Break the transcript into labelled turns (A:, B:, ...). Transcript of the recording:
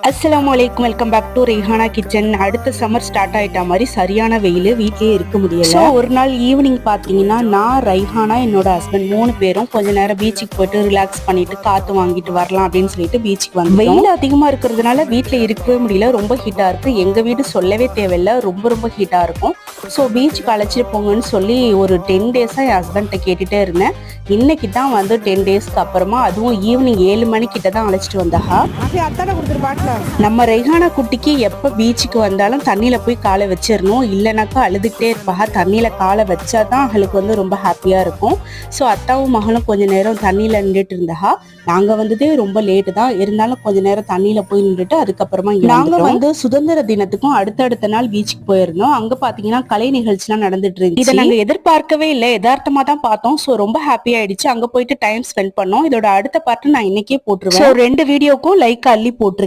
A: அஸ்ஸலாமுஅலைக்கும், welcome back to Rehana kitchen. அடுத்த summer start ஆயிட்ட மாதிரி சரியான வெயில், வீட்லயே இருக்க முடியல. ஒரு நாள் ஈவினிங் பாத்தீங்கன்னா நான், ரைஹானா, என்னோட ஹஸ்பண்ட் 3 பேரும் கொஞ்ச நேரம் பீச்சுக்கு போயிட்டு ரிலாக்ஸ் பண்ணிட்டு காத்து வாங்கிட்டு வரலாம் அப்படின்னு சொல்லிட்டு பீச்சுக்கு வந்து, வெயில் அதிகமா இருக்கிறதுனால வீட்டுல இருக்கவே முடியல, ரொம்ப ஹீட்டா இருக்கு. எங்க வீடு சொல்லவே தேவையில்ல, ரொம்ப ரொம்ப ஹீட்டா இருக்கும். ஸோ பீச்சுக்கு அழைச்சிட்டு போங்கன்னு சொல்லி ஒரு 10 டேஸா என் ஹஸ்பண்ட்ட கேட்டுட்டே இருந்தேன். இன்னைக்கு தான் வந்து 10 டேஸ்க்கு அப்புறமா, அதுவும் ஈவினிங் 7 மணிக்கிட்ட தான் அழைச்சிட்டு வந்தாஹா. நம்ம ரெஹானா குட்டிக்கு எப்ப பீச்சுக்கு வந்தாலும் தண்ணியில போய் காலை வச்சிடணும், இல்லைனாக்கா அழுதுகிட்டே இருப்பாங்க. தண்ணியில காலை வச்சாதான் அவளுக்கு வந்து ரொம்ப ஹாப்பியா இருக்கும். ஸோ அத்தாவும் மகளும் கொஞ்ச நேரம் தண்ணியில நின்றுட்டு இருந்தாஹா. நாங்க வந்ததே ரொம்ப லேட்டு தான், இருந்தாலும் கொஞ்ச நேரம் தண்ணியில போய் நின்றுட்டு அதுக்கப்புறமா நாங்க வந்து சுதந்திர தினத்துக்கும் அடுத்தடுத்த நாள் பீச்சுக்கு போயிருந்தோம். அங்க பாத்தீங்கன்னா கலை நிகழ்ச்சிலாம் நடந்துட்டு இருந்துச்சு. இதை நாங்க எதிர்பார்க்கவே இல்லை, யதார்த்தமா தான் பார்த்தோம். ஸோ ரொம்ப ஹாப்பி ஆயிடுச்சு. அங்க போயிட்டு டைம் ஸ்பெண்ட் பண்ணோம். இதோட அடுத்த பார்ட் நான் இன்னைக்கே போட்டுருவேன். 2 வீடியோக்கும் லைக் அள்ளி போட்டுருங்க.